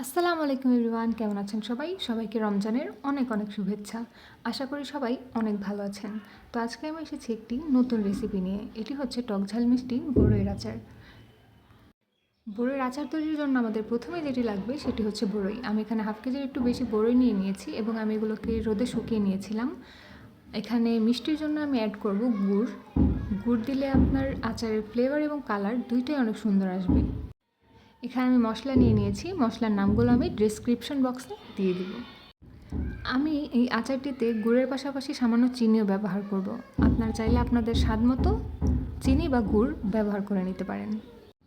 আসসালামু আলাইকুম এভরিওয়ান, কেমন আছেন সবাই? সবাইকে রমজানের অনেক অনেক শুভেচ্ছা। আশা করি সবাই অনেক ভালো আছেন। তো আজকে আমি এসেছি একটি নতুন রেসিপি নিয়ে। এটি হচ্ছে টকঝাল মিষ্টি বড়ইয়ের আচার। বড়ইয়ের আচার তৈরির জন্য আমাদের প্রথমে যেটি লাগবে সেটি হচ্ছে বড়ই। আমি এখানে হাফ কেজির একটু বেশি বড়ই নিয়ে নিয়েছি এবং আমি এগুলোকে রোদে শুকিয়ে নিয়েছিলাম। এখানে মিষ্টির জন্য আমি অ্যাড করব গুড়। গুড় দিলে আপনার আচারের ফ্লেভার এবং কালার দুইটাই অনেক সুন্দর আসবে। এখানে আমি মশলা নিয়ে নিয়েছি, মশলার নামগুলো আমি ডেসক্রিপশন বক্সে দিয়ে দিব। আমি এই আচারটিতে গুড়ের পাশাপাশি সামান্য চিনিও ব্যবহার করব। আপনারা চাইলে আপনাদের স্বাদ মতো চিনি বা গুড় ব্যবহার করে নিতে পারেন।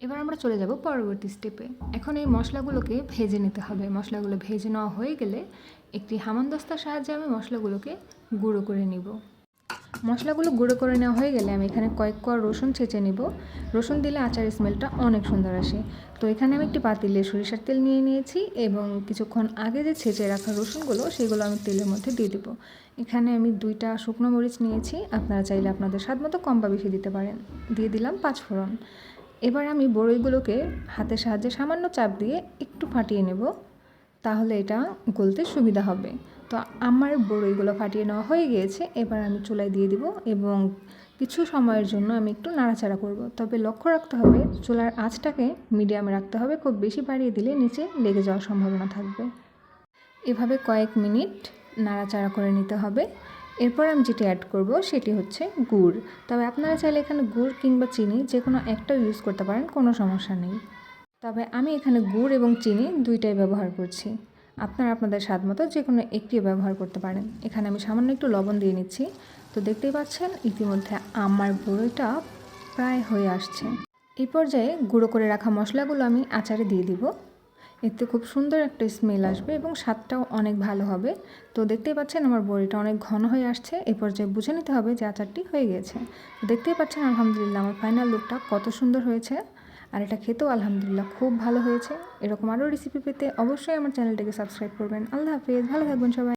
এবার আমরা চলে যাব পরবর্তী স্টেপে। এখন এই মশলাগুলোকে ভেজে নিতে হবে। মশলাগুলো ভেজে নেওয়া হয়ে গেলে একটি হামানদিস্তার সাহায্যে আমি মশলাগুলোকে গুঁড়ো করে নিব। মশলাগুলো গুঁড়ো করে নেওয়া হয়ে গেলে আমি এখানে কয়েক কোয়া রসুন ছেঁচে নিব। রসুন দিলে আচারের স্মেলটা অনেক সুন্দর আসে। তো এখানে আমি একটি পাতিলে সরিষার তেল নিয়ে নিয়েছি এবং কিছুক্ষণ আগে যে ছেঁচে রাখা রসুনগুলো সেগুলো আমি তেলের মধ্যে দিয়ে দেবো। এখানে আমি 2টা শুকনো মরিচ নিয়েছি, আপনারা চাইলে আপনাদের স্বাদ মতো কম বা বেশি দিতে পারেন। দিয়ে দিলাম 5 ফোড়ন। এবার আমি বড়ইগুলোকে হাতের সাহায্যে সামান্য চাপ দিয়ে একটু ফাটিয়ে নেব, তাহলে এটা গলতে সুবিধা হবে। তো আমার বড়ইগুলো ফাটিয়ে নেওয়া হয়ে গিয়েছে। এবার আমি চুলায় দিয়ে দিব এবং কিছু সময়ের জন্য আমি একটু নাড়াচাড়া করব। তবে লক্ষ্য রাখতে হবে চুলার আঁচটাকে মিডিয়ামে রাখতে হবে, খুব বেশি বাড়িয়ে দিলে নিচে লেগে যাওয়ার সম্ভাবনা থাকবে। এভাবে কয়েক মিনিট নাড়াচাড়া করে নিতে হবে। এরপর আমি যেটি অ্যাড করব সেটি হচ্ছে গুড়। তবে আপনারা চাইলে এখানে গুড় কিংবা চিনি যে কোনো একটাও ইউজ করতে পারেন, কোনো সমস্যা নেই। তবে আমি এখানে গুড় এবং চিনি দুইটাই ব্যবহার করছি। আপনারা আপনাদের স্বাদ মতো যে কোনো একটি ব্যবহার করতে পারেন। এখানে আমি সামান্য একটু লবণ দিয়ে নিচ্ছি। তো দেখতেই পাচ্ছেন ইতিমধ্যে আমার বড়ইটা প্রায় হয়ে আসছে। এই পর্যায়ে গুঁড়ো করে রাখা মশলাগুলো আমি আচারে দিয়ে দিব। এতে খুব সুন্দর একটা স্মেল আসবে এবং স্বাদটাও অনেক ভালো হবে। তো দেখতেই পাচ্ছেন আমার বড়িটা অনেক ঘন হয়ে আসছে। এই পর্যায়ে বুঝে নিতে হবে যে আচারটি হয়ে গিয়েছে। দেখতেই পাচ্ছেন আলহামদুলিল্লাহ আমার ফাইনাল লুকটা কত সুন্দর হয়েছে। আর এটা খেতেও আলহামদুলিল্লাহ খুব ভালো হয়েছে। এরকম আরও রেসিপি পেতে অবশ্যই আমার চ্যানেলটাকে সাবস্ক্রাইব করবেন। আল্লাহ হাফেজ, ভালো থাকবেন সবাই।